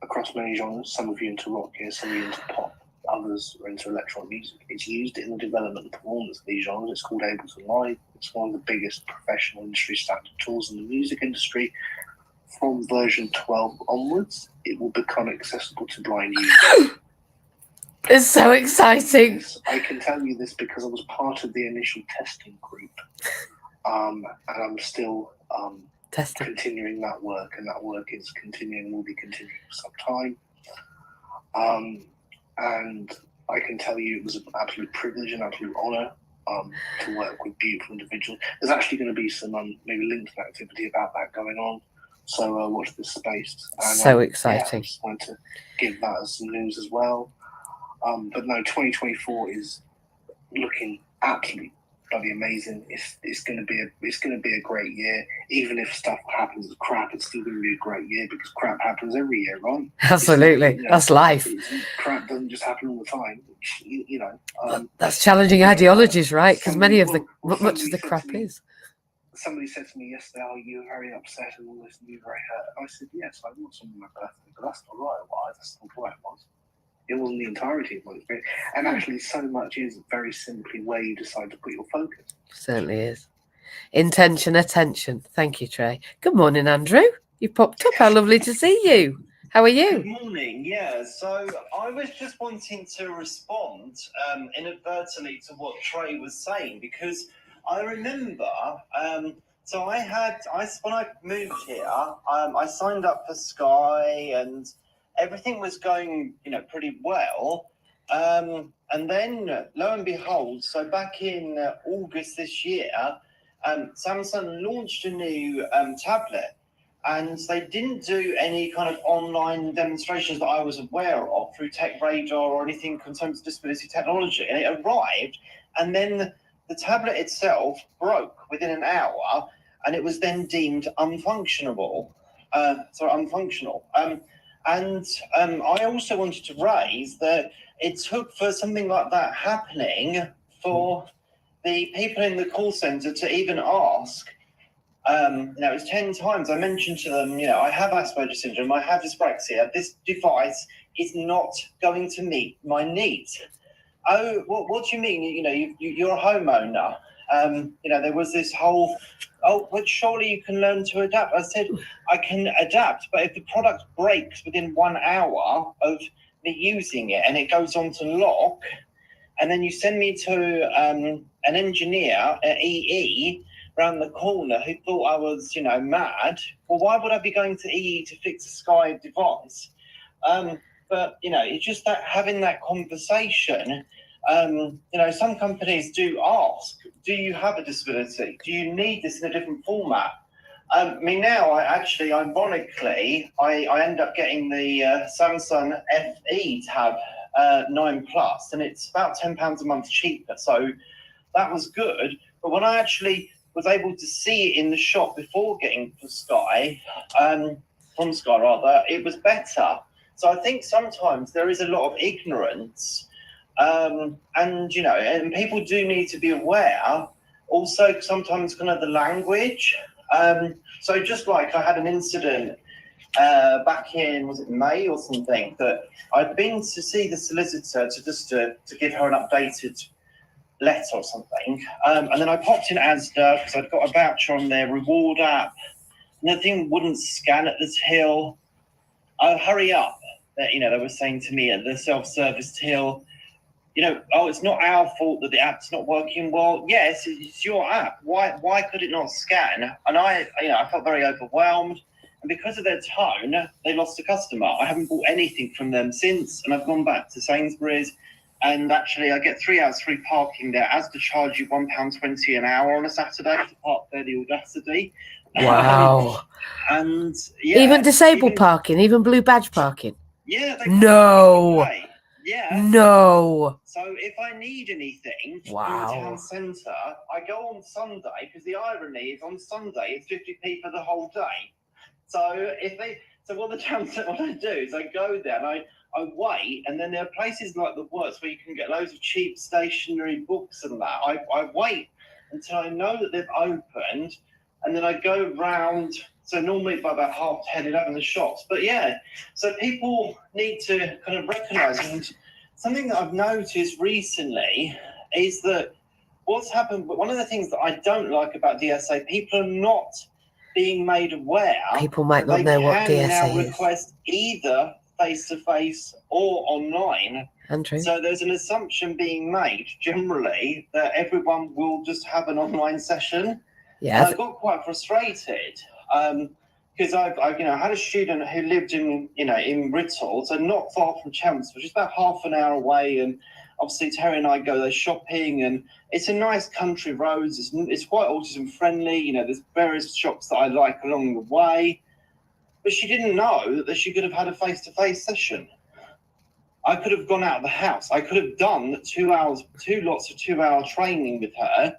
across many genres. Some of you into rock here, some of you into pop, others are into electronic music. It's used in the development and performance of these genres. It's called Ableton Live. It's one of the biggest professional industry standard tools in the music industry. From version 12 onwards, it will become accessible to blind users. It's so exciting. I can tell you this because I was part of the initial testing group, and I'm still continuing that work, and that work is continuing, will be continuing for some time. And I can tell you it was an absolute privilege and absolute honour to work with beautiful individuals. There's actually going to be some maybe LinkedIn activity about that going on. So watch this space. And, so exciting. I just wanted to give that as some news as well. But no, 2024 is looking absolutely bloody amazing. It's going to be a great year. Even if stuff happens as crap, it's still going to be a great year because crap happens every year, right? Absolutely, that's life. Crap doesn't just happen all the time. That's challenging ideologies, right? Because much of the crap is. Somebody said to me yesterday, "Oh, you were very upset and all this, and you were very hurt." I said, "Yes, I was on my birthday, but that's not right. Why? That's not what it was. It wasn't the entirety of my experience." And actually, so much is very simply where you decide to put your focus. Certainly is. Intention, attention. Thank you, Trey. Good morning, Andrew. You popped up. How lovely to see you. How are you? Good morning. Yeah, so I was just wanting to respond inadvertently to what Trey was saying, because I remember, so when I moved here, I signed up for Sky and everything was going, pretty well. And then, lo and behold, so back in August this year, Samsung launched a new tablet. And they didn't do any kind of online demonstrations that I was aware of through Tech Radar or anything in terms of disability technology. And it arrived, and then the tablet itself broke within an hour, and it was then deemed unfunctional. And I also wanted to raise that it took for something like that happening for the people in the call centre to even ask. It was 10 times I mentioned to them, I have Asperger's syndrome, I have dyspraxia, this device is not going to meet my needs. Oh, what do you mean? You're a homeowner. There was this whole, but surely you can learn to adapt. I said, I can adapt, but if the product breaks within 1 hour of me using it and it goes on to lock, and then you send me to an engineer at EE, around the corner who thought I was, mad. Well, why would I be going to EE to fix a Sky device? But it's just that having that conversation. Some companies do ask, do you have a disability? Do you need this in a different format? Now, ironically, I end up getting the Samsung FE tab 9 Plus, and it's about £10 a month cheaper. So that was good. But when I actually was able to see it in the shop before getting from Sky, it was better. So I think sometimes there is a lot of ignorance, and people do need to be aware. Also, sometimes kind of the language. So just like I had an incident back in, was it May or something, that I'd been to see the solicitor to give her an updated letter or something, and then I popped in Asda because I'd got a voucher on their reward app, and the thing wouldn't scan at the till. Oh, hurry up! They were saying to me at the self-service till, it's not our fault that the app's not working well. Yes, it's your app. Why could it not scan? And I felt very overwhelmed, and because of their tone, they lost a customer. I haven't bought anything from them since, and I've gone back to Sainsbury's. And actually, I get 3 hours free parking there, as to charge you £1.20 an hour on a Saturday to park there. The audacity! Wow! And even disabled parking, even blue badge parking. Yeah. No. Yeah. No. So if I need anything in wow. the town centre, I go on Sunday, because the irony is on Sunday it's 50p for the whole day. So what I do is I go there and I wait, and then there are places like the Works where you can get loads of cheap stationery books and that. I wait until I know that they've opened, and then I go round. So normally by about 10:30, 11 the shops. But yeah, so people need to kind of recognise. And something that I've noticed recently is that what's happened, one of the things that I don't like about DSA, people are not being made aware. People might not know what DSA is. They can now request either face-to-face or online. Andrew? So there's an assumption being made generally that everyone will just have an online session. Yeah. I got quite frustrated because I had a student who lived in Writtle, so not far from Chelmsford, just about half an hour away, and obviously Terry and I go there shopping, and it's a nice country roads. It's quite autism friendly. There's various shops that I like along the way. But she didn't know that she could have had a face-to-face session. I could have gone out of the house. I could have done 2 lots of 2 hour training with her,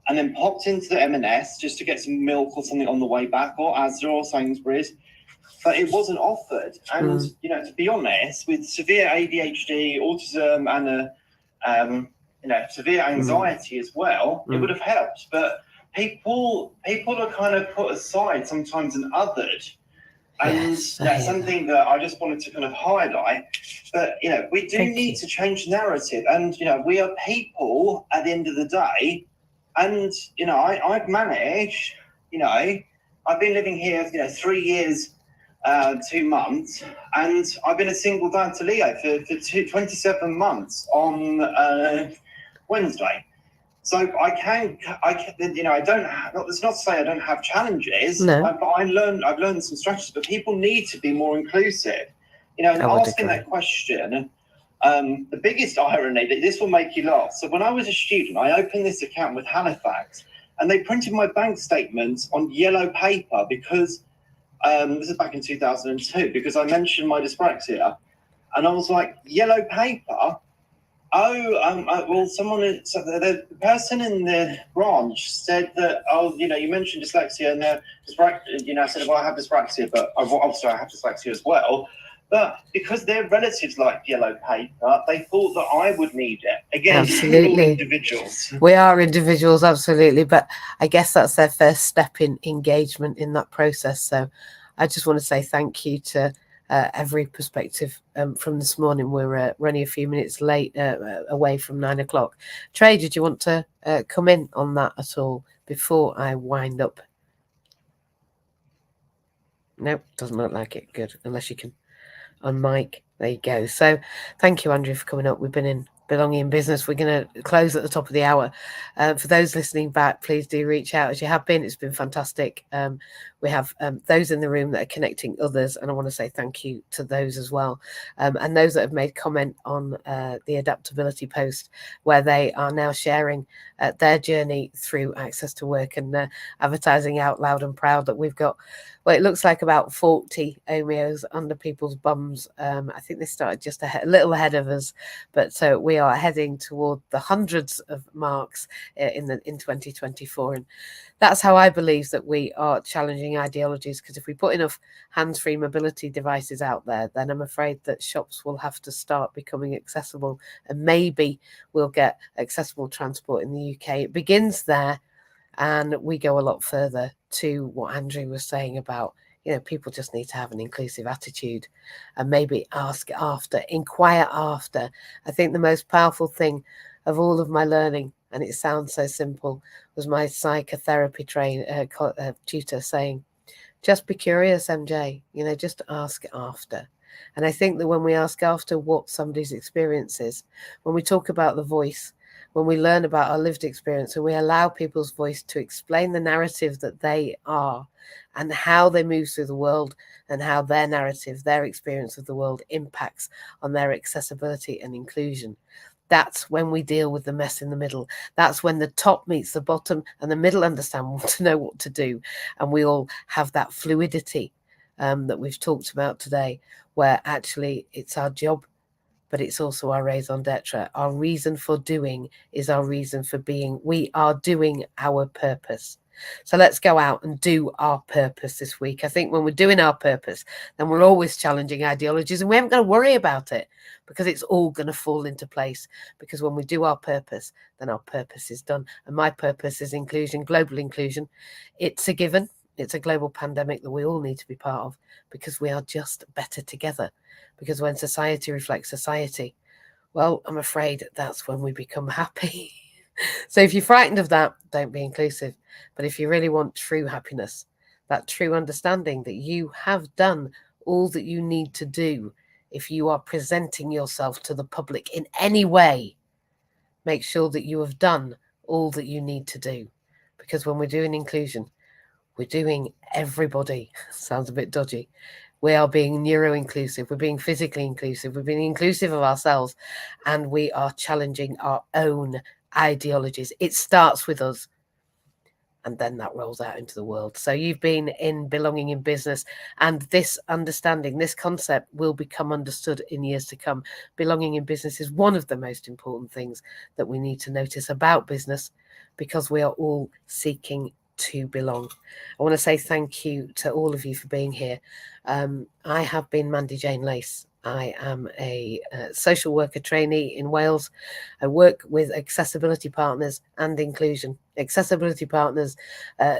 and then popped into the M&S just to get some milk or something on the way back, or Asda or Sainsbury's, but it wasn't offered. And you know, to be honest, with severe ADHD, autism, and severe anxiety as well, it would have helped. But people are kind of put aside sometimes and othered. And Yes, that's something that I just wanted to kind of highlight. But, you know, we do need to change narrative. And, you know, we are people at the end of the day. And, you know, I've managed, you know, I've been living here, you know, 3 years, 2 months. And I've been a single dad to Leo for 27 months on Wednesday. So I can, you know, I don't have, it's not to say I don't have challenges, but I've learned some strategies, but people need to be more inclusive, you know, and asking that question. The biggest irony, that this will make you laugh. So when I was a student, I opened this account with Halifax, and they printed my bank statements on yellow paper because, this is back in 2002, because I mentioned my dyspraxia. And I was like, yellow paper? Well, the person in the branch said that, you know, you mentioned dyslexia and you know, I said, well, I have dyspraxia, but obviously I have dyslexia as well. But because their relatives liked yellow paper, they thought that I would need it. Again, absolutely. We're all individuals. We are individuals, absolutely. But I guess that's their first step in engagement in that process. So I just want to say thank you to every perspective from this morning. We're only a few minutes late away from 9 o'clock. Trey, did you want to come in on that at all before I wind up? Nope, doesn't look like it. Good, unless you can unmic. There you go. So thank you, Andrew, for coming up. We've been in Belonging Business. We're going to close at the top of the hour. For those listening back, please do reach out as you have been. It's been fantastic. We have those in the room that are connecting others, and I want to say thank you to those as well. And those that have made comment on the adaptability post, where they are now sharing their journey through access to work and advertising out loud and proud that we've got, well, it looks like about 40 OMEOs under people's bums. I think they started just a little ahead of us, but so we are heading toward the hundreds of marks in 2024. And that's how I believe that we are challenging ideologies, because if we put enough hands-free mobility devices out there, then I'm afraid that shops will have to start becoming accessible, and maybe we'll get accessible transport in the UK. It begins there, and we go a lot further to what Andrew was saying about, you know, people just need to have an inclusive attitude and maybe ask after, inquire after. I think the most powerful thing of all of my learning, and it sounds so simple, was my psychotherapy tutor saying, just be curious, MJ, you know, just ask after. And I think that when we ask after what somebody's experience is, when we talk about the voice, when we learn about our lived experience and we allow people's voice to explain the narrative that they are and how they move through the world and how their narrative, their experience of the world impacts on their accessibility and inclusion, that's when we deal with the mess in the middle. That's when the top meets the bottom and the middle understand to know what to do. And we all have that fluidity that we've talked about today, where actually it's our job, but it's also our raison d'etre. Our reason for doing is our reason for being. We are doing our purpose. So let's go out and do our purpose this week. I think when we're doing our purpose, then we're always challenging ideologies, and we haven't got to worry about it, because it's all going to fall into place. Because when we do our purpose, then our purpose is done. And my purpose is inclusion, global inclusion. It's a given. It's a global pandemic that we all need to be part of, because we are just better together. Because when society reflects society, well, I'm afraid that's when we become happy. So if you're frightened of that, don't be inclusive. But if you really want true happiness, that true understanding that you have done all that you need to do, if you are presenting yourself to the public in any way, make sure that you have done all that you need to do. Because when we're doing inclusion, we're doing everybody. Sounds a bit dodgy. We are being neuro-inclusive. We're being physically inclusive. We're being inclusive of ourselves. And we are challenging our own ideologies. It starts with us. and then that rolls out into the world. So you've been in Belonging in Business, and this understanding, this concept will become understood in years to come. Belonging in business is one of the most important things that we need to notice about business, because we are all seeking to belong. I want to say thank you to all of you for being here. I have been Mandy-Jayne Lace. I am a social worker trainee in Wales. I work with accessibility partners and inclusion. Accessibility partners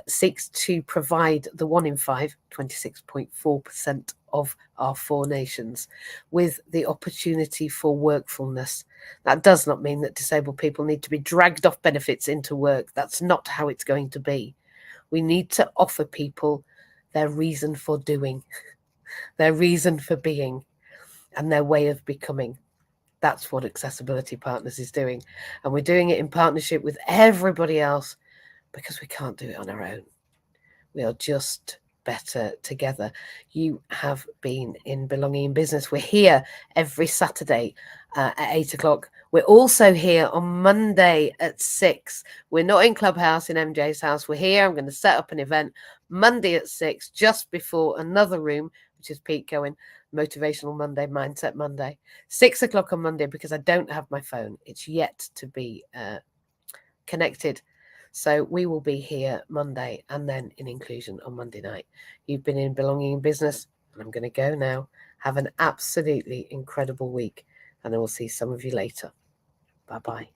seeks to provide the 1 in 5, 26.4% of our 4 nations, with the opportunity for workfulness. That does not mean that disabled people need to be dragged off benefits into work. That's not how it's going to be. We need to offer people their reason for doing, their reason for being, and their way of becoming. That's what Accessibility Partners is doing. And we're doing it in partnership with everybody else, because we can't do it on our own. We are just better together. You have been in Belonging in Business. We're here every Saturday at 8 o'clock. We're also here on Monday at 6. We're not in Clubhouse in MJ's house. We're here. I'm going to set up an event Monday at 6, just before another room, which is Pete going, Motivational Monday, Mindset Monday. 6 o'clock on Monday, because I don't have my phone. It's yet to be connected. So we will be here Monday, and then in Inclusion on Monday night. You've been in Belonging in Business, and I'm going to go now. Have an absolutely incredible week, and I will see some of you later. Bye-bye.